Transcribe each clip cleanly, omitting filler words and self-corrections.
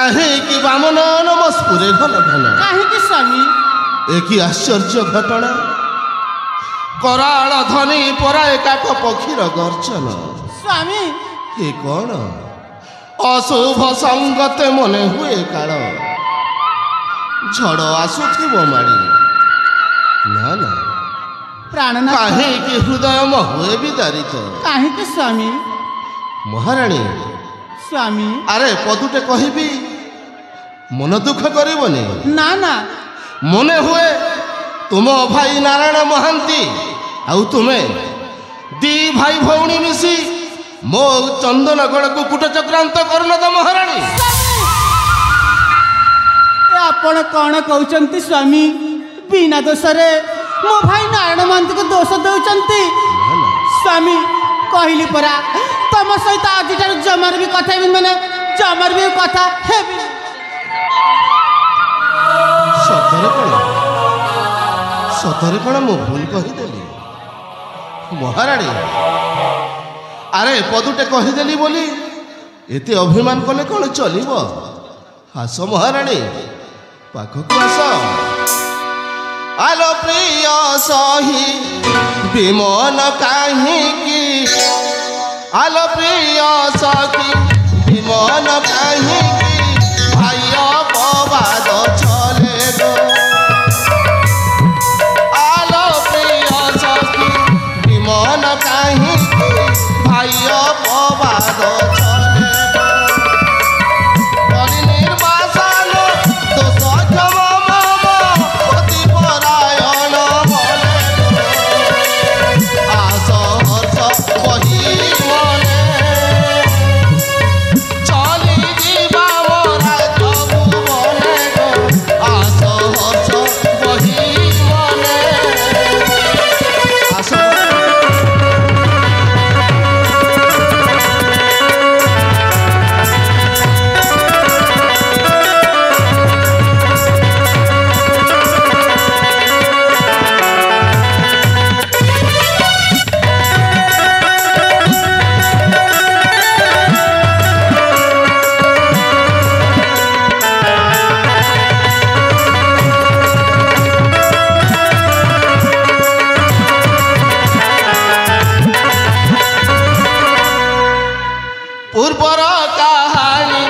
କାହିଁକି ବାମନ ନମସ୍ପୁରେ ଘନ ଘନ କାହିଁକି ସ୍ୱାମୀ? ଏ କି ଆଶ୍ଚର୍ଯ୍ୟ ଘଟଣା। କରାଳ ଧ୍ୱନି ପରାଏ କାକ ପକ୍ଷୀର ଗର୍ଜନ। ସ୍ୱାମୀ ଏ କ'ଣ ଅଶୁଭ ସଙ୍ଗତେ ମନେ ହୁଏ କାଳ। ଝଡ଼ ଆସୁଥିବ ମାଡ଼ି ନା ନା ପ୍ରାଣନାଥ କାହିଁକି ହୃଦୟ ମ ହୁଏ ବିଦାରିତ। କାହିଁକି ସ୍ୱାମୀ? ମହାରାଣୀ ସ୍ୱାମୀ ଆରେ ପଦୁଟେ କହିବି ମନ ଦୁଃଖ କରିବନି। ନା ନା ମନେ ହୁଏ ତୁମ ଭାଇ ନାରାୟଣ ମହାନ୍ତି ଆଉ ତୁମେ ଦି ଭାଇ ଭଉଣୀ ମିଶି ମୋ ଚନ୍ଦନଗଡ଼କୁ କୂଟ ଚକ୍ରାନ୍ତ କରୁନ ତ ମହାରାଣୀ। ଆପଣ କ'ଣ କହୁଛନ୍ତି ସ୍ୱାମୀ? ବିନା ଦୋଷରେ ମୋ ଭାଇ ନାରାୟଣ ମହାନ୍ତିକୁ ଦୋଷ ଦେଉଛନ୍ତି। ସ୍ୱାମୀ କହିଲି ପରା ତମ ସହିତ ଆଜିଠାରୁ ଜମାରୁ ବି କଥା ହେବି, ମାନେ ଜମାରୁ ବି କଥା ହେବି। ସତରେ କ'ଣ ମୁଁ ଭୁଲ କହିଦେଲି ମହାରାଣୀ? ଆରେ ପଦୁଟେ କହିଦେଲି ବୋଲି ଏତେ ଅଭିମାନ କଲେ କ'ଣ ଚଲିବ? ଆସ ମହାରାଣୀ ପାଖକୁ ଆସ। ଆଲୋ ପ୍ରିୟ ସହି ବିମନ କାହିଁକି, ଆଲୋ ପ୍ରିୟ ସଖୀ ବିମନ କାହିଁକି, ଭାଇ ଅପବାଦ ଛଲେ ଗো। ଆଲୋ ପ୍ରିୟ ସଖୀ ବିମନ କାହିଁକି, ଭାଇ ଅପବାଦ ଛଲେ ଗো। କରି ନିର୍ବାସନ ଦୋଷ କ୍ଷମ ମମ ପତି ପରାୟଣ ବଲେ ଗো। ଆସ ହର୍ଷ ବହି ମନେ ଚଲି ଯିବା ମୋରା ସବୁ ମନେ ଗো। ଆସ ହର୍ଷ ବହି ମନେ ଆସ। ପୂର୍ବର କାହାଣୀ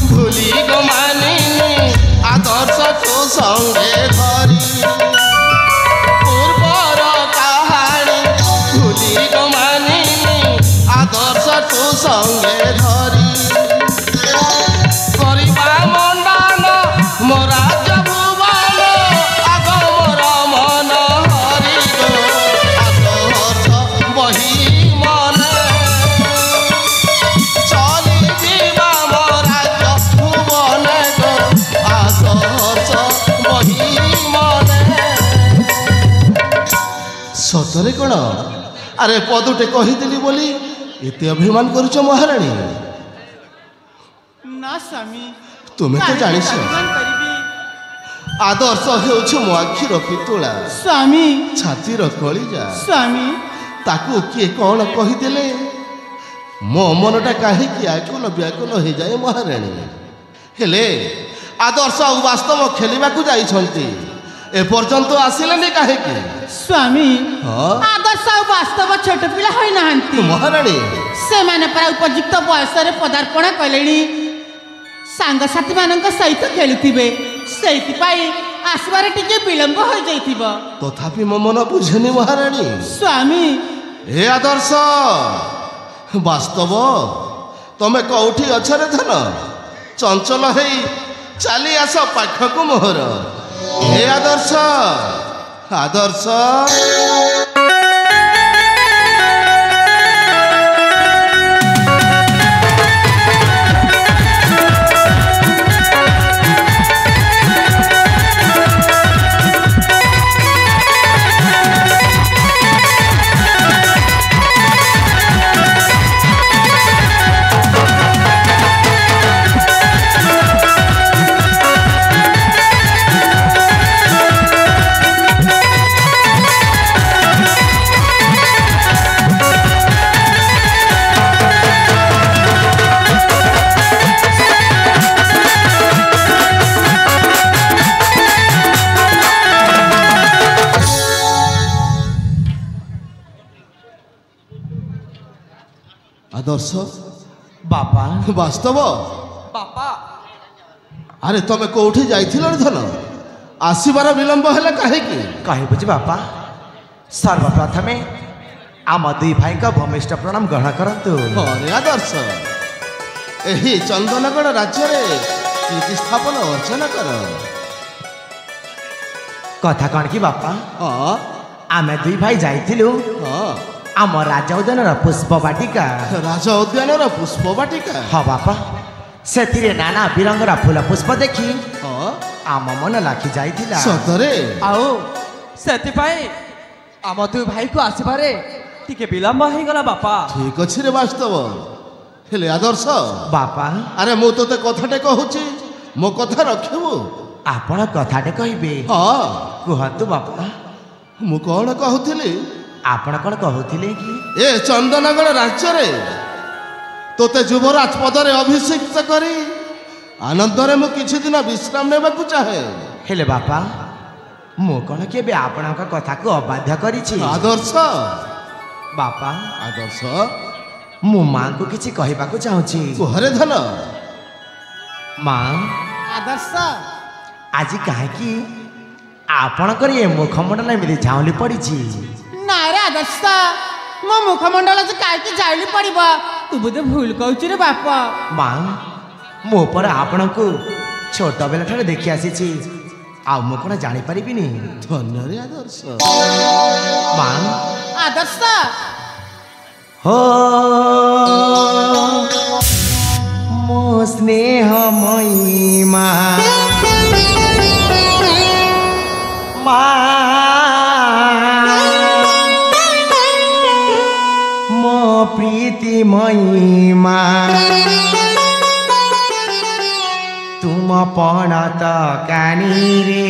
ଭୁଲି ଗୋ ମାନିନି ଆଦର୍ଶକୁ ସଙ୍ଗେ ଧରି। ପୂର୍ବର କାହାଣୀ ଭୁଲି ଗୋ ମାନିନି ଆଦର୍ଶକୁ ସଙ୍ଗେ ଧରି। କରିବା ମଣ୍ଡାନ ମୋ ରାଜ ଭୁବନ ଆଗ ମୋର ମନ ହରି ଗୋ। ଆସ ହର୍ଷ ବହି ମନେ ଚଲି ଯିବା ମୋ ରାଜ ଭୁବନେ ଗୋ। ଆସ ହର୍ଷ ବହି ମନେ। ସତରେ କ'ଣ? ଆରେ ପଦୁଟେ କହିଦେଲି ବୋଲି ଏତେ ଅଭିମାନ କରୁଛ ମହାରାଣୀ? ନା ସ୍ୱାମୀ ତୁମେ ତ କାହିଁକି ଜାଣିଛ ଅଭିମାନ କରିବି? ଆଦର୍ଶ ହେଉଛି ମୋ ଆଖିର ପିତୁଳା, ସ୍ୱାମୀ ଛାତିର କଳିଜା। ସ୍ୱାମୀ ତାକୁ କିଏ କ'ଣ କହିଦେଲେ ମୋ ମନଟା କାହିଁକି ଆକୁଲ ବ୍ୟାକୁଲ ହେଇଯାଏ ମହାରାଣୀ। ହେଲେ ଆଦର୍ଶ ଆଉ ବାସ୍ତବ ଖେଳିବାକୁ ଯାଇଛନ୍ତି, ଏପର୍ଯ୍ୟନ୍ତ ଆସିଲେନି କାହିଁକି? ସ୍ୱାମୀ ହଁ ଆଦର୍ଶ ଆଉ ବାସ୍ତବ ଛୋଟ ପିଲା ହୋଇନାହାନ୍ତି ମହାରାଣୀ। ସେମାନେ ପରା ଉପଯୁକ୍ତ ବୟସରେ ପଦାର୍ପଣ କଲେଣି। ସାଙ୍ଗସାଥୀମାନଙ୍କ ସହିତ ଖେଳୁଥିବେ, ସେଇଥିପାଇଁ ଆସିବାରେ ଟିକେ ବିଳମ୍ବ ହୋଇଯାଇଥିବ। ତଥାପି ମୋ ମନ ବୁଝେନି ମହାରାଣୀ। ସ୍ୱାମୀ ହେ ଆଦର୍ଶ ବାସ୍ତବ ତମେ କୋଉଠି ଅଛ ରେ ଧନ? ଚଞ୍ଚଳ ହେଇ ଚାଲି ଆସ ପାଖକୁ ମୋହର। ହେ ଆଦର୍ଶ ଆଦର୍ଶ आदर्श बापा वास्तव बापा अरे तमें कौटी जाइथिल धन आसबार विलंब है कहीं कहे बुझी बापा सर्वप्रथमे आम दुई भाई का भूमिष्ठ प्रणाम ग्रहण करतु। अरे आदर्श यही चंदनगढ़ राज्य में कीर्ति स्थापन अर्चना कर कथा कौन की बापा हाँ आम दुई भाई जाइथिलु हाँ आम राजा उद्यान पुष्प बाटिका राजा उद्यान पुष्प बाटिका हाँ बापा से नाना बिरंगर फूल पुष्प देखी हाँ आम मन लाखी जाइथिला सतरे आओ सेतिपाई आम दुई भाई को आसबारे टिके विलंब हो गला बापा ठीक अच्छे रे वास्तव हेले आदर्श बापा अरे मु तो कथाटे कहूची मो कथा रखिबु आपण कथाटे कहबे हाँ कहतु बापा मु कौन कहूली आपण कौन कहूथिले कि ए चंदनगढ़ राज्य रे तोते युवराज पदरे अभिषिक्त करी आनंदरे मु किछि दिन विश्राम नेबाकू चाहे हेले बापा मु कौन केबे आपणक कथा को अबाध्य करिछि आदर्श बापा आदर्श मु मां को किछि कहबाकू चाहूछि कुहरे धन मां आदर्श आज काहे कि आपणकर ये मुखमंडल एमि झाउली पड़िछि ना रे आदर्श मो मुखमंडल से काहे जाइली पड़िबा तू बोधे भूल कहूची रे बापा मां मो पर आपणको छोट बेला ठारे देखि आसीछि आ मु कोन जानि परिबिनी धन्य रे आदर्श मां आदर्श हो मो स्नेहमयी मां मो प्रीतिमयी मां तुम पणत कानी रे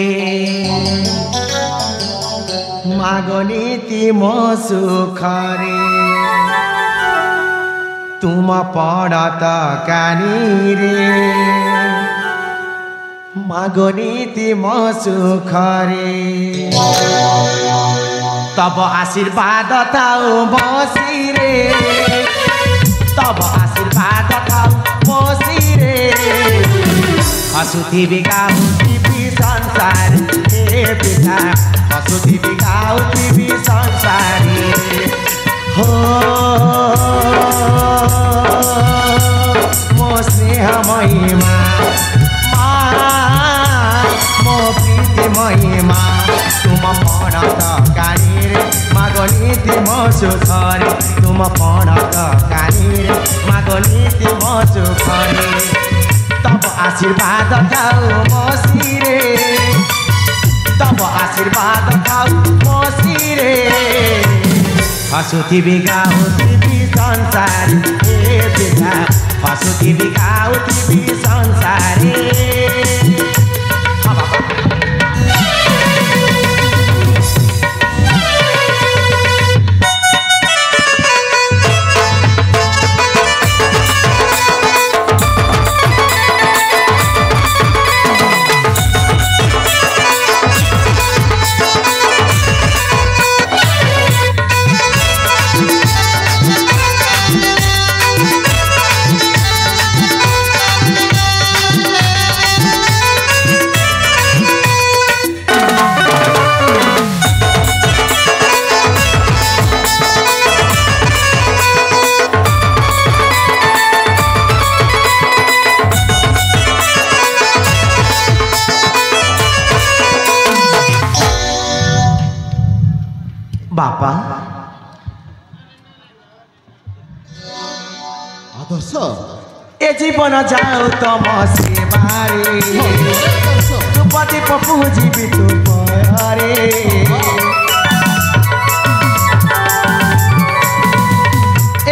मागनीति मो सुख रे तुम पणत कानी रे मागनीति मो सुख रे तब आशीर्वाद थाऊ बसी रे तब आशीर्वाद थाऊ बसी रे हसुथिबी गाउथिबी संसार हे पिता हसुथिबी गाउथिबी संसारी हो मो स्नेहमयी मां मो प्रीतिमयी मां तुम पणत कानी रे मागनीति मो सुख रे तुम पणत कानी रे मागनीति मो सुख रे तब आशीर्वाद थाऊ मसी रे तब आशीर्वाद थाऊ मसी रे हसुथिबी गाउथिबी संसारी हे पिता हसुथिबी गाउथिबी संसारी बापा आदर्श ए जीवन जाऊ तम सेवारे तू पति पपु जीवी तू परे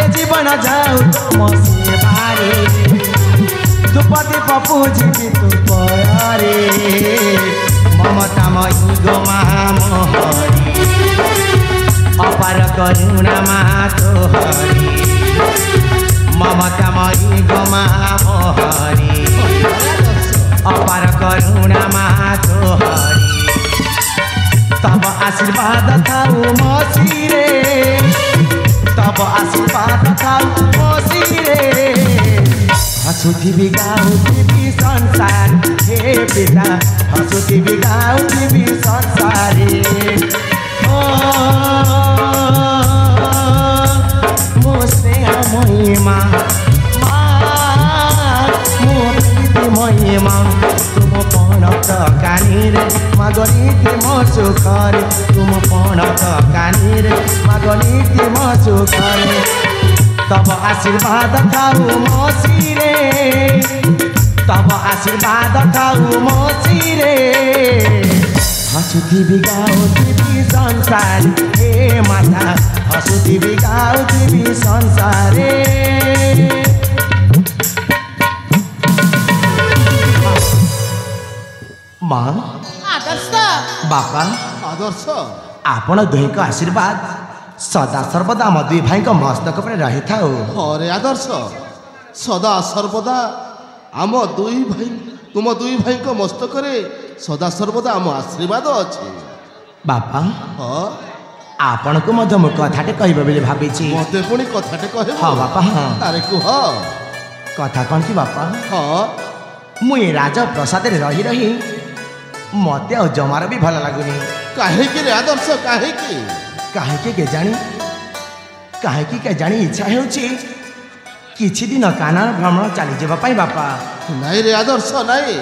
ए जीवन जाऊ तम सेवारे तू पति पपु जीवी तू परे ममता मई गो महामोहरी अपार करुणा मा तोहरी ममता मई गो महामोहरी अपार करुणा मा तोहरी तब आशीर्वाद थाऊ मसी रे तब आशीर्वाद थाऊ मसी हसुथिबी गाउथिबी संसार हे पिता हसुथिबी गाउथिबी संसारे ओ मो स्नेह महिमा मो प्रीति महिमा तुम पणत कानीरे मागनीति मो सुखरे तुम पणत कानीरे मागनीति मो सुखरे तब आशीर्वाद खाऊ मो सिरे तब आशीर्वाद खाऊ मो सिरे हसुथिबी गाउथिबी संसार हे माता हसुथिबी गाउथिबी संसारे माँ आदर्श बापा आदर्श आपण दुहींक आशीर्वाद सदा सर्वदा आम दुई भाई मस्तक पर रही था हरे आदर्श सदा सर्वदा आम दुई भाई तुम दुई भाई मस्तक सदा सर्वदा आम आशीर्वाद अच्छे बापा हाँ आपण को मध्य मु कथाटे कहबे बोली भाबीची मते पुणी कथाटे कहे हाँ बापा हाँ अरे कुह कथा कौन की बापा हाँ मुई राजा प्रसाद रही रही मते आ जमार भी भल लगुनी काहेकि रे आदर्श काहेकि काहेकि के जानी इच्छा होची किछि दिन कानन भ्रमण चली जेबा पाई बापा नाई रे आदर्श नाई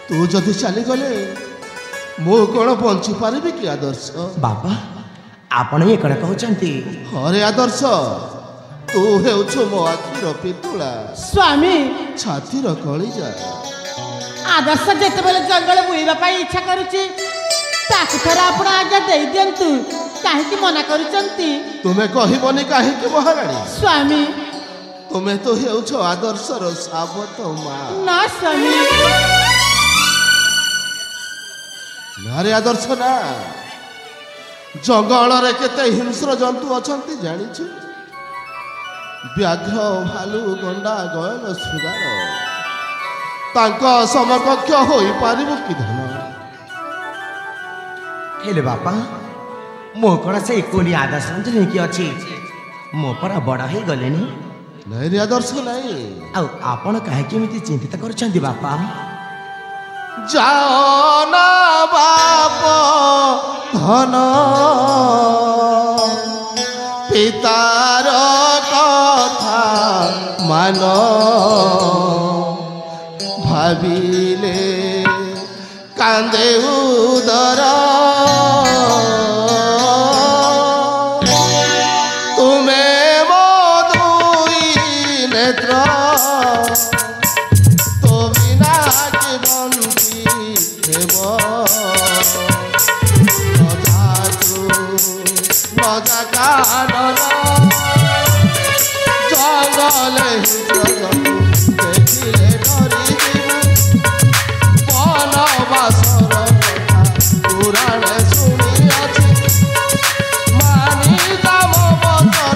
तू जदि चली गले मो कौन बंची पारिबी कि आदर्श बापा आपण ये कण कहउचंती हरे आदर्श तू हेउछु मो आखिर पितुला स्वामी छातीर कलिजा आदर्श जेतेबेले जंगल बुलिबा पाई इच्छा करूची ताकु थरा आपण आज्ञा देई दियंतु काहेकि मना करूचंती तुमे कहिबनी काहेकि महारानी स्वामी तुमे तो हेउछु आदर्शर साबत मा ना स्वामी नारे आदर्श ना जंगल रे केते हिंस्र जंतु अछंती जानिछु व्याघ्र भालू गंडा गयल सुगार तांका समकक्ष होई पारिबु कि धन हेले बापा मो कण से कोनी आदर्श नहीं कि अछि मो पर बड़ हे गलेनी नहीं रे आदर्श नहीं आ आपण काहे केमिति चिंतित करछंती बापा जाओ ना बाप धन पितार कथा मान भाविले कांदे उदर तुमे मो दुई नेत्र तो बिना के बंदी हेब न जा कानन जंगल देखिले डरी जीवु बनवासर कथा पुराण शुणी अछि मानी जाम बचन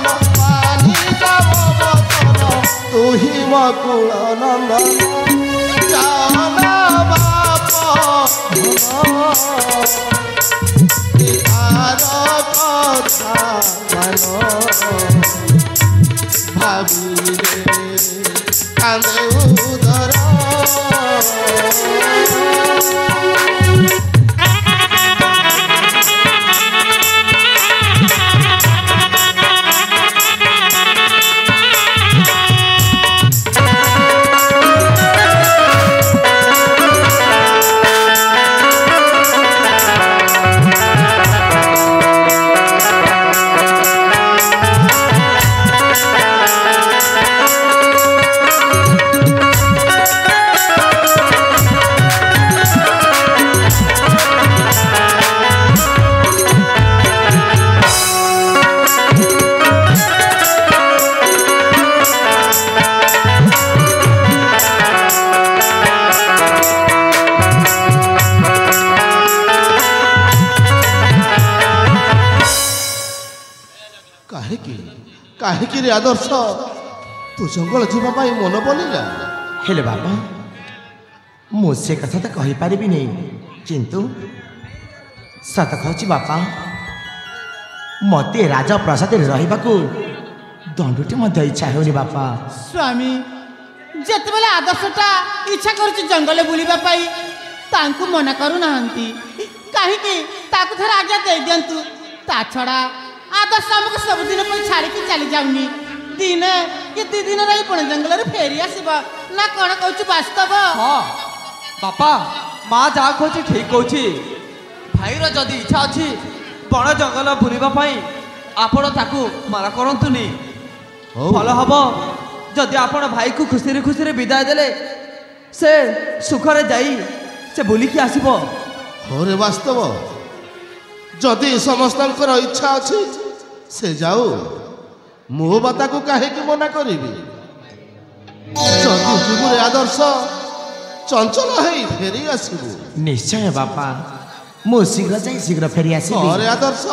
तुही मकुल नंदन जाना बाप पितार कथा मान भाविले कांदे उदर काहेकि रे आदर्श तू जंगल जीवा मन बोलिला हेले बापा मु से कथा तो कहि पारिबि नहीं किंतु सत कहछि बापा मते राजा प्रसाद रहिबाकू दंडुटी मध्य इच्छा होनी बापा स्वामी ଯେତେବେଳେ ଆଦର୍ଶଟା ଇଚ୍ଛା କରୁଛି ଜଙ୍ଗଲ ବୁଲିବା ପାଇଁ ତାଙ୍କୁ ମନା କରୁନାହାନ୍ତି କାହିଁକି ତାକୁ ଥରେ ଆଜ୍ଞା ଦେଇଦିଅନ୍ତୁ। ତା ଛଡ଼ା ଆଦର୍ଶ ଆମକୁ ସବୁଦିନ ପାଇଁ ଛାଡ଼ିକି ଚାଲି ଯାଉନି ଦିନେ କି 2 ଦିନ ରହି ପୁଣି ଜଙ୍ଗଲରୁ ଫେରି ଆସିବ ନା କ'ଣ କହୁଛୁ ବାସ୍ତବ? ହଁ ବାପା ମା ଯାହା କହୁଛି ଠିକ କହୁଛି। ଭାଇର ଯଦି ଇଚ୍ଛା ଅଛି ବଣ ଜଙ୍ଗଲ ବୁଲିବା ପାଇଁ ଆପଣ ତାକୁ ମନା କରନ୍ତୁନି। ହଉ ଭଲ ହବ ଯଦି ଆପଣ ଭାଇକୁ ଖୁସିରେ ଖୁସିରେ ବିଦାୟ ଦେଲେ ସେ ସୁଖରେ ଯାଇ ସେ ବୁଲିକି ଆସିବ। ହରେ ବାସ୍ତବ ଯଦି ସମସ୍ତଙ୍କର ଇଚ୍ଛା ଅଛି ସେ ଯାଉ ମୋ ବାତାକୁ କାହିଁକି ମନା କରିବି? ଯଦି ଯିବୁରେ ଆଦର୍ଶ ଚଞ୍ଚଳ ହେଇ ଫେରି ଆସିବୁ। ନିଶ୍ଚୟ ବାପା ମୁଁ ଶୀଘ୍ର ଯାଇ ଶୀଘ୍ର ଫେରି ଆସିବି। ହରେ ଆଦର୍ଶ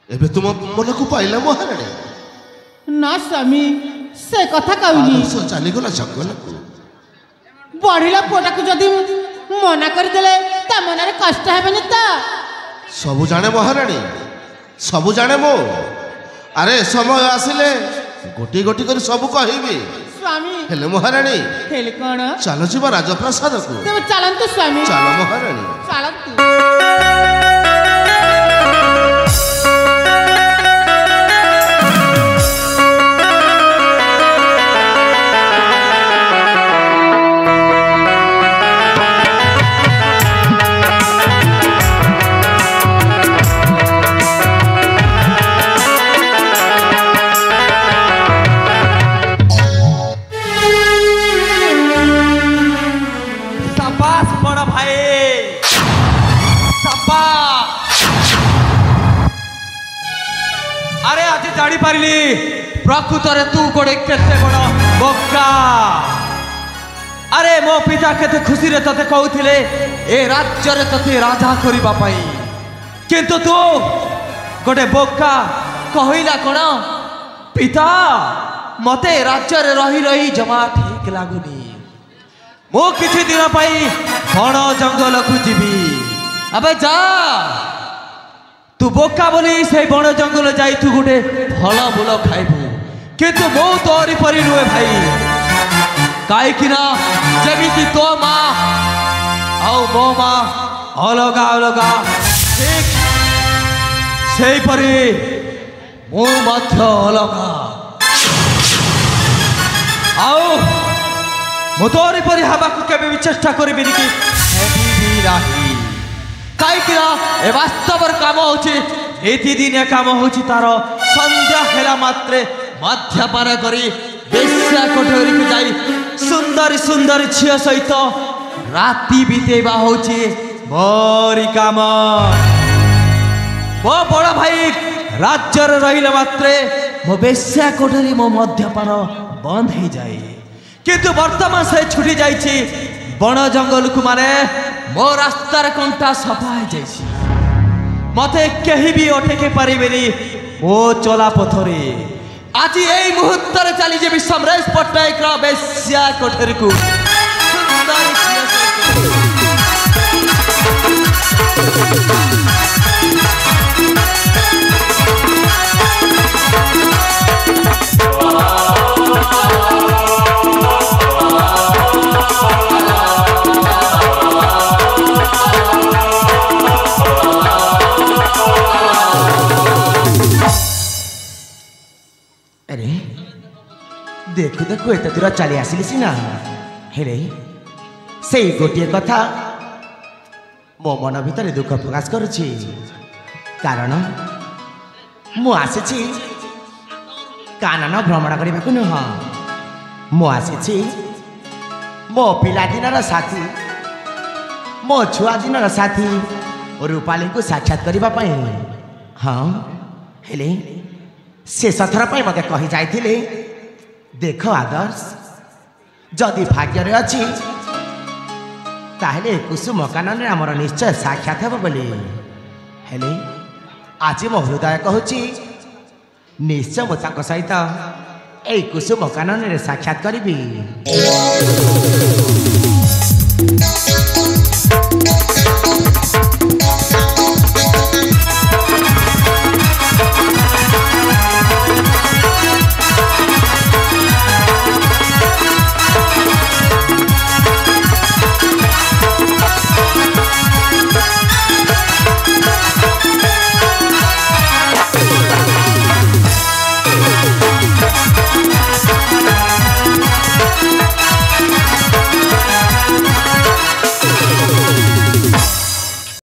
ଏବେ ତୁମ ମନକୁ ପାଇଲା ମହାରାଣୀ? ନା ସ୍ୱାମୀ ସେ କଥା କହୁନି। ଆଦର୍ଶ ଚାଲିଗଲା ଜଙ୍ଗଲକୁ। ବଢିଲା ପୁଅଟାକୁ ଯଦି ମନା କରିଦେଲେ ତା ମନରେ କଷ୍ଟ ହେବନି ତ? ସବୁ ଜାଣେ ମହାରାଣୀ ସବୁ ଜାଣେ ମୁଁ। ଆରେ ସମୟ ଆସିଲେ ଗୋଟି ଗୋଟି କରି ସବୁ କହିବି। ସ୍ୱାମୀ ହେଲେ ମହାରାଣୀ ହେଲେ କ'ଣ? ଚାଲ ଯିବା ରାଜପ୍ରାସାଦକୁ। ତେବେ ଚାଲନ୍ତୁ ସ୍ୱାମୀ ଚାଲ ମହାରାଣୀ। ଚାଲନ୍ତୁ। ଜାଣି ପାରିଲି ପ୍ରକୃତରେ ତୁ ଗୋଟେ କେତେ ବଡ଼ ବୋକା। ଆରେ ମୋ ପିତା କେତେ ଖୁସିରେ ତତେ କହୁଥିଲେ ଏ ରାଜ୍ୟରେ ତତେ ରାଜା କରିବା ପାଇଁ, କିନ୍ତୁ ତୁ ଗୋଟେ ବୋକା କହିଲା କ'ଣ? ପିତା ମତେ ରାଜ୍ୟରେ ରହି ରହି ଜମା ଠିକ ଲାଗୁନି, ମୁଁ କିଛି ଦିନ ପାଇଁ ବଣ ଜଙ୍ଗଲକୁ ଯିବି। ଆବେ ଯା, तू बोका बोली से बण जंगल जाई तू गोटे फल मूल खाइबू, किंतु मो तोरी परी नुहे भाई। कहीं जमी तो माँ आउ मो माँ अलग अलग ठीक से परी मु मध्य अलग आउ मु तोरी परी हवा को केबे भी चेष्टा करी कि कहीं ए वास्तवर काम होची नीतिदिनिया काम होची तार संध्या हेला मात्रे मध्यपान करी बेश्या कोठरी को जाई सुंदर सुंदर झियो सहित राति बीतेबा होची मोरी काम मो बड़ भाई राज्य रहिला मात्रे मो बेश्या कोठरी मो मध्यपान बंद हो जाए किंतु वर्तमान से छुटी जाइछि बण जंगल को माने मो रास्तार कंटा सफा हो जाइछि मते कहीं भी अटके पारिबेनी मो चला पथरे आज यही मुहूर्त चली जे समरेश पट्टनायक बेश्या कोठरी को अरे देखु देखु एत दूर चली आसिली सीना हेरे से गोटे कथा मो मन भितर दुख प्रकाश करुछि कारण मु आसी कानन भ्रमण करने को नुह मु आसी मो पिला दिनर साथी मो छुआ दिनर साथी रूपाली को साक्षात करने हाँ हेले शेष थर पर मत कही जाइथिले देख आदर्श जदि भाग्य अच्छी ताहले कुसुम कानन आमर निश्चय साक्षात हेब बोली हेले आज मो हृदय कहूची निश्चय मो सहित ए कुसुम कानन साक्षात करी।